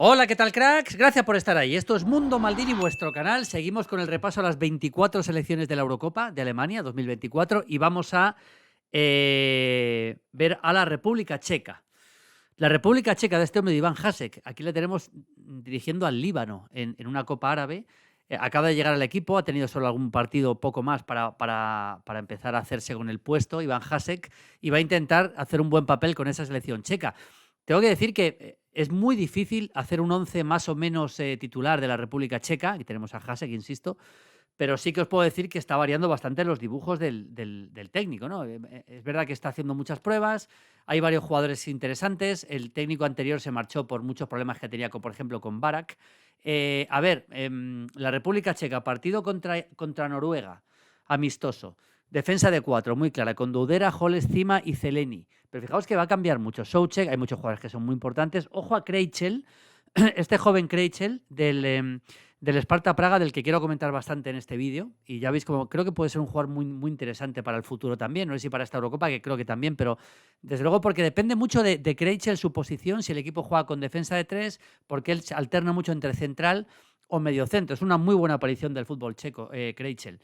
Hola, ¿qué tal, cracks? Gracias por estar ahí. Esto es Mundo Maldini, vuestro canal. Seguimos con el repaso a las 24 selecciones de la Eurocopa de Alemania 2024 y vamos a ver a la República Checa. La República Checa de este hombre de Iván Hasek. Aquí le tenemos dirigiendo al Líbano en una Copa Árabe. Acaba de llegar al equipo, ha tenido solo algún partido poco más para empezar a hacerse con el puesto, Iván Hasek, y va a intentar hacer un buen papel con esa selección checa. Tengo que decir que es muy difícil hacer un 11 más o menos titular de la República Checa. Aquí tenemos a Hasek, insisto, pero sí que os puedo decir que está variando bastante los dibujos del técnico, ¿no? Es verdad que está haciendo muchas pruebas, hay varios jugadores interesantes. El técnico anterior se marchó por muchos problemas que tenía, por ejemplo, con Barak. La República Checa, partido contra Noruega, amistoso. Defensa de 4, muy clara, con Doudera, Holes, Cima y Zeleni. Pero fijaos que va a cambiar mucho. Souček, hay muchos jugadores que son muy importantes. Ojo a Krejčel, este joven Krejčel del Sparta Praga, del que quiero comentar bastante en este vídeo. Y ya veis como creo que puede ser un jugador muy, muy interesante para el futuro también. No sé si para esta Eurocopa, que creo que también, pero desde luego porque depende mucho de Krejčel su posición, si el equipo juega con defensa de 3, porque él se alterna mucho entre central o mediocentro. Es una muy buena aparición del fútbol checo, Krejčel.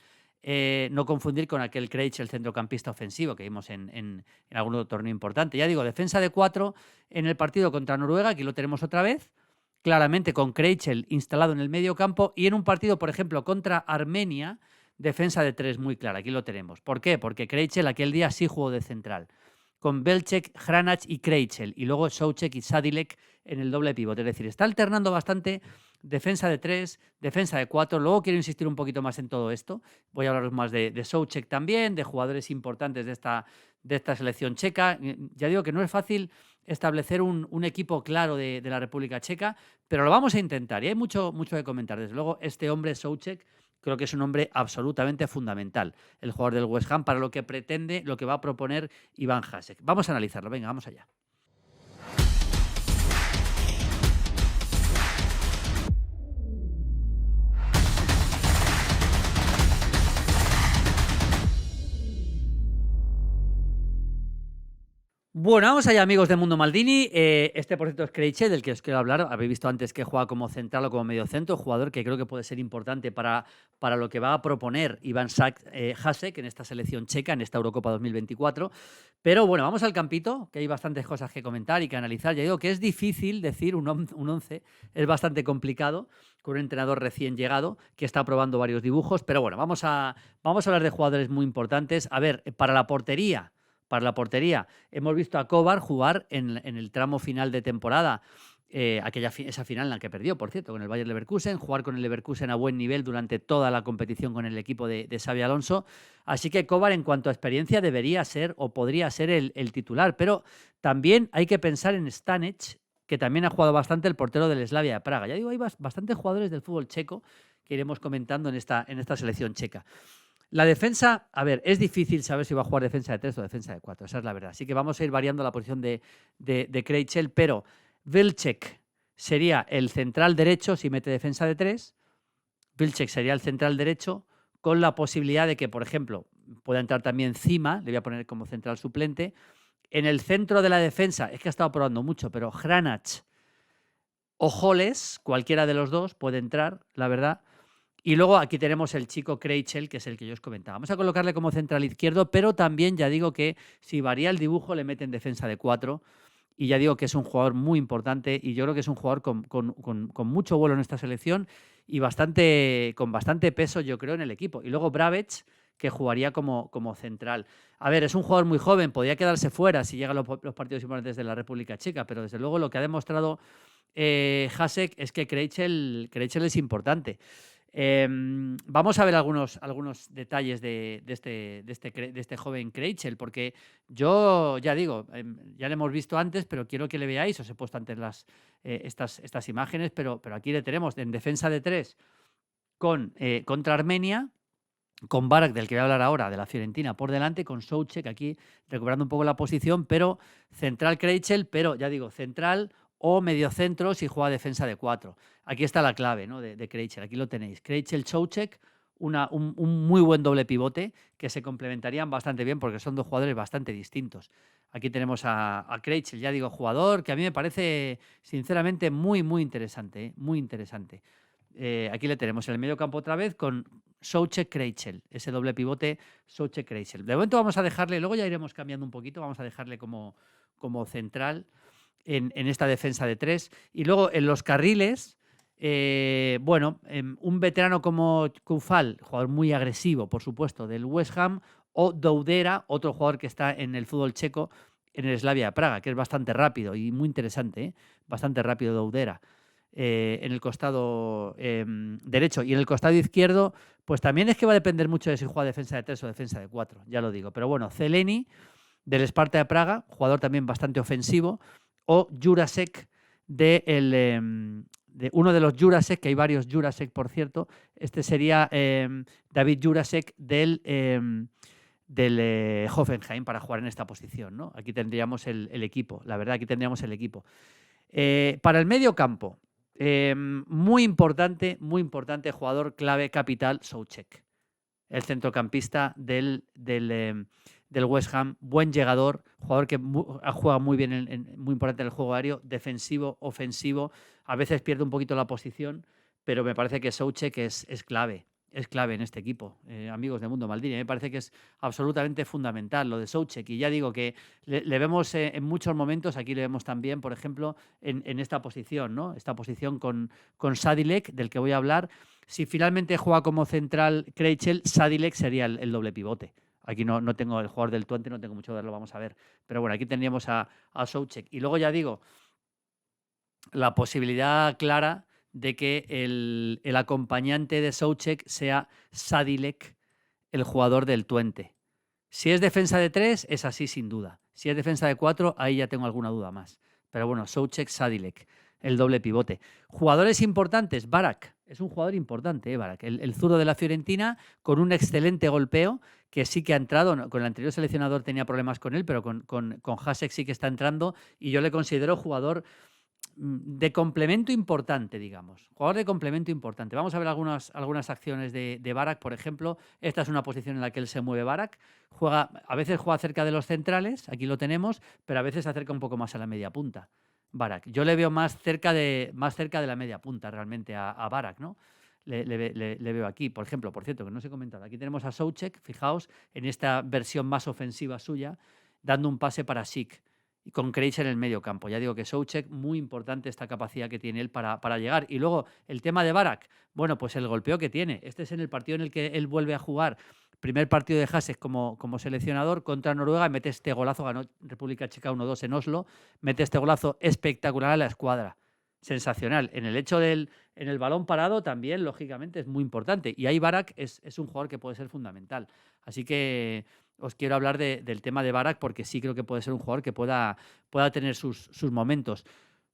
No confundir con aquel Krejčel, el centrocampista ofensivo que vimos en algún otro torneo importante. Ya digo, defensa de 4 en el partido contra Noruega, aquí lo tenemos otra vez, claramente con Krejčel instalado en el medio campo, y en un partido, por ejemplo, contra Armenia, defensa de 3 muy clara, aquí lo tenemos. ¿Por qué? Porque Krejčel aquel día sí jugó de central, con Belček, Hranac y Krejčel, y luego Souček y Sadilek en el doble pivote. Es decir, está alternando bastante defensa de 3, defensa de 4. Luego quiero insistir un poquito más en todo esto. Voy a hablaros más de Souček también, de jugadores importantes de esta selección checa. Ya digo que no es fácil establecer un equipo claro de la República Checa, pero lo vamos a intentar y hay mucho que comentar. Desde luego, este hombre, Souček, creo que es un hombre absolutamente fundamental, el jugador del West Ham, para lo que pretende, lo que va a proponer Iván Hasek. Vamos a analizarlo, venga, vamos allá. Bueno, vamos allá, amigos de Mundo Maldini. Este, por cierto, es Krejčel, del que os quiero hablar. Habéis visto antes que juega como central o como mediocentro, jugador que creo que puede ser importante para lo que va a proponer Iván Hasek en esta selección checa, en esta Eurocopa 2024. Pero bueno, vamos al campito, que hay bastantes cosas que comentar y que analizar. Ya digo que es difícil decir un 11, es bastante complicado con un entrenador recién llegado que está probando varios dibujos. Pero bueno, vamos a hablar de jugadores muy importantes. A ver, para la portería, hemos visto a Kovar jugar en el tramo final de temporada, esa final en la que perdió, por cierto, con el Bayer Leverkusen, jugar con el Leverkusen a buen nivel durante toda la competición con el equipo de Xabi Alonso. Así que Kovar, en cuanto a experiencia, debería ser o podría ser el titular. Pero también hay que pensar en Stanic, que también ha jugado bastante, el portero del Slavia de Praga. Ya digo, hay bastantes jugadores del fútbol checo que iremos comentando en esta selección checa. La defensa, a ver, es difícil saber si va a jugar defensa de 3 o defensa de 4, esa es la verdad. Así que vamos a ir variando la posición de Krejčel, pero Vilcek sería el central derecho si mete defensa de 3. Vilcek sería el central derecho, con la posibilidad de que, por ejemplo, pueda entrar también Cima, le voy a poner como central suplente. En el centro de la defensa, es que ha estado probando mucho, pero Hranac o Holes, cualquiera de los dos puede entrar, la verdad. Y luego aquí tenemos el chico Krejčel, que es el que yo os comentaba. Vamos a colocarle como central izquierdo, pero también ya digo que si varía el dibujo le meten defensa de 4. Y ya digo que es un jugador muy importante y yo creo que es un jugador con mucho vuelo en esta selección y con bastante peso, yo creo, en el equipo. Y luego Brabec, que jugaría como central. A ver, es un jugador muy joven, podría quedarse fuera si llegan los partidos importantes de la República Checa, pero desde luego lo que ha demostrado Hasek es que Krejčel es importante. Vamos a ver algunos detalles de este joven Krejčel, porque yo ya digo, ya lo hemos visto antes, pero quiero que le veáis. Os he puesto antes estas imágenes, pero aquí le tenemos en defensa de 3 contra Armenia, con Barak, del que voy a hablar ahora, de la Fiorentina, por delante, con Souček aquí recuperando un poco la posición, pero central Krejčel, pero ya digo, central o mediocentro si juega defensa de 4. Aquí está la clave, ¿no?, de Krejčel, aquí lo tenéis. Krejčel, Souček, un muy buen doble pivote que se complementarían bastante bien porque son dos jugadores bastante distintos. Aquí tenemos a Krejci, ya digo, jugador que a mí me parece sinceramente muy, muy interesante, muy interesante. Aquí le tenemos en el medio campo otra vez con Souček Krejci, ese doble pivote Souček Krejci. De momento vamos a dejarle, luego ya iremos cambiando un poquito, vamos a dejarle como central en esta defensa de 3. Y luego en los carriles, un veterano como Koufal, jugador muy agresivo, por supuesto, del West Ham, o Doudera, otro jugador que está en el fútbol checo, en el Slavia Praga, que es bastante rápido y muy interesante, ¿eh? Bastante rápido Doudera. En el costado derecho. Y en el costado izquierdo, pues también es que va a depender mucho de si juega defensa de 3 o defensa de 4, ya lo digo. Pero bueno, Zeleny, del Sparta de Praga, jugador también bastante ofensivo, o Jurasek de uno de los Jurasek, que hay varios Jurasek, por cierto. Este sería David Jurasek del Hoffenheim para jugar en esta posición, ¿no? Aquí tendríamos el equipo, la verdad, aquí tendríamos el equipo. Para el medio campo, muy importante, jugador clave, capital, Souček, el centrocampista del West Ham, buen llegador, jugador que juega muy bien, muy importante en el juego aéreo, defensivo, ofensivo, a veces pierde un poquito la posición, pero me parece que Souček es clave. Es clave en este equipo, amigos de Mundo Maldini. Me parece que es absolutamente fundamental lo de Souček. Y ya digo que le vemos en muchos momentos, aquí le vemos también, por ejemplo, en esta posición, ¿no? Esta posición con Sadilek, del que voy a hablar. Si finalmente juega como central Krejci, Sadilek sería el doble pivote. Aquí no tengo el jugador del Twente, no tengo mucho de verlo, vamos a ver. Pero bueno, aquí tendríamos a Souček. Y luego ya digo, la posibilidad clara de que el acompañante de Souček sea Sadilek, el jugador del Twente. Si es defensa de 3, es así sin duda. Si es defensa de 4, ahí ya tengo alguna duda más. Pero bueno, Souček, Sadilek, el doble pivote. Jugadores importantes, Barak. Es un jugador importante, Barak. El zurdo de la Fiorentina, con un excelente golpeo, que sí que ha entrado. Con el anterior seleccionador tenía problemas con él, pero con Hasek sí que está entrando. Y yo le considero jugador de complemento importante, digamos. Jugador de complemento importante. Vamos a ver algunas acciones de Barak, por ejemplo. Esta es una posición en la que él se mueve, Barak. A veces juega cerca de los centrales, aquí lo tenemos, pero a veces se acerca un poco más a la media punta. Barak. Yo le veo más cerca de la media punta realmente a Barak, ¿no? Le veo aquí, por ejemplo, por cierto, que no os he comentado. Aquí tenemos a Souček, fijaos, en esta versión más ofensiva suya, dando un pase para Sik. Y con Krejci en el medio campo. Ya digo que Souček, muy importante esta capacidad que tiene él para llegar. Y luego, el tema de Barak, bueno, pues el golpeo que tiene. Este es en el partido en el que él vuelve a jugar. Primer partido de Hasek como seleccionador contra Noruega, mete este golazo, ganó República Checa 1-2 en Oslo, mete este golazo espectacular a la escuadra. Sensacional. En el balón parado también, lógicamente, es muy importante. Y ahí Barak es un jugador que puede ser fundamental. Así que os quiero hablar del tema de Barak porque sí creo que puede ser un jugador que pueda tener sus momentos.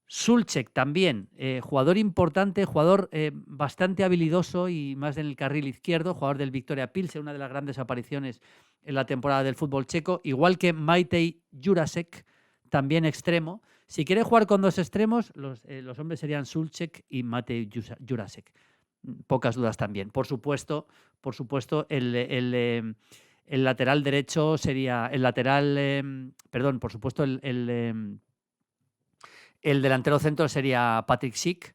Souček también, jugador importante, jugador bastante habilidoso y más en el carril izquierdo, jugador del Victoria Pilsen, una de las grandes apariciones en la temporada del fútbol checo, igual que Matej Jurasek, también extremo. Si quiere jugar con dos extremos, los hombres serían Souček y Matej Jurasek. Pocas dudas también. Por supuesto, el lateral derecho sería por supuesto, el delantero centro sería Patrick Schick.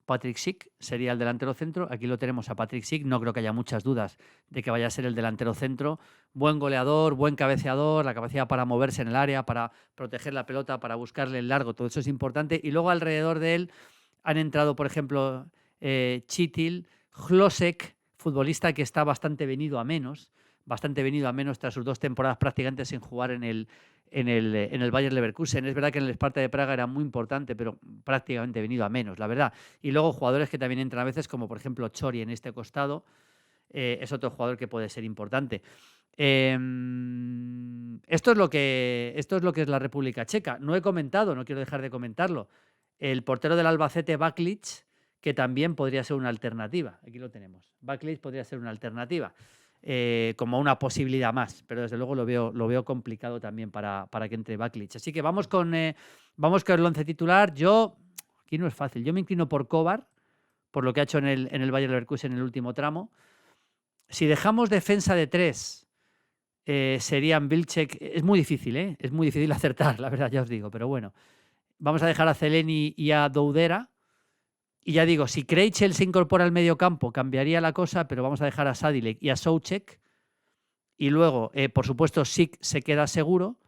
Patrick Schick sería el delantero centro. Aquí lo tenemos a Patrick Schick. No creo que haya muchas dudas de que vaya a ser el delantero centro. Buen goleador, buen cabeceador, la capacidad para moverse en el área, para proteger la pelota, para buscarle el largo. Todo eso es importante. Y luego alrededor de él han entrado, por ejemplo, Chitil, Hlosek, futbolista que está bastante venido a menos tras sus 2 temporadas prácticamente sin jugar en el Bayer Leverkusen. Es verdad que en el Sparta de Praga era muy importante, pero prácticamente venido a menos, la verdad. Y luego jugadores que también entran a veces, como por ejemplo Chori en este costado, es otro jugador que puede ser importante. Esto es lo que es la República Checa. No he comentado, no quiero dejar de comentarlo. El portero del Albacete, Baklic, que también podría ser una alternativa. Aquí lo tenemos. Baklic podría ser una alternativa. Como una posibilidad más, pero desde luego lo veo complicado también para que entre Baklic. Así que vamos con el 11 titular. Aquí no es fácil, yo me inclino por Kovar, por lo que ha hecho en el Bayer Leverkusen en el último tramo. Si dejamos defensa de 3, serían Vilcek. Es muy difícil, ¿eh? Es muy difícil acertar, la verdad, ya os digo. Pero bueno, vamos a dejar a Zeleny y a Doudera. Y ya digo, si Krejcel se incorpora al medio campo, cambiaría la cosa, pero vamos a dejar a Sadilek y a Souček. Y luego, por supuesto, Sik se queda seguro.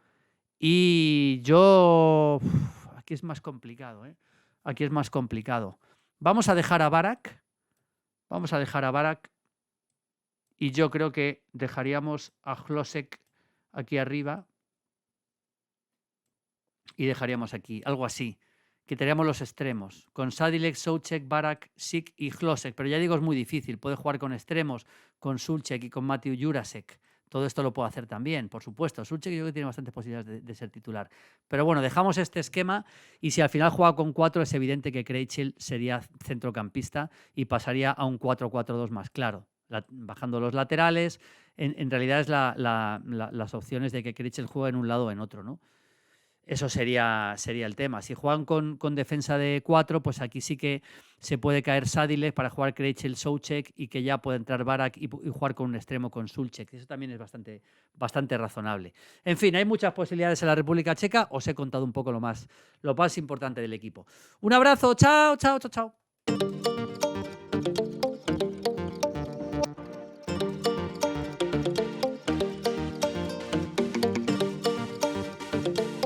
Y yo... aquí es más complicado, ¿eh? Aquí es más complicado. Vamos a dejar a Barak. Vamos a dejar a Barak. Y yo creo que dejaríamos a Hlosek aquí arriba. Y dejaríamos aquí, algo así. Quitaríamos los extremos. Con Sadilek, Souček, Barak, Sik y Hlosek. Pero ya digo, es muy difícil. Puede jugar con extremos, con Sulček y con Matthew Jurasek. Todo esto lo puedo hacer también, por supuesto. Sulček yo creo que tiene bastantes posibilidades de ser titular. Pero bueno, dejamos este esquema y si al final juega con 4 es evidente que Krejcel sería centrocampista y pasaría a un 4-4-2 más claro. Bajando los laterales, en realidad es las opciones de que Krejcel juegue en un lado o en otro, ¿no? Eso sería el tema. Si juegan con defensa de 4, pues aquí sí que se puede caer Sadilek para jugar Krejcel, Souček y que ya puede entrar Barak y jugar con un extremo con Sulček. Eso también es bastante razonable. En fin, hay muchas posibilidades en la República Checa. Os he contado un poco lo más importante del equipo. Un abrazo. Chao, chao, chao, chao.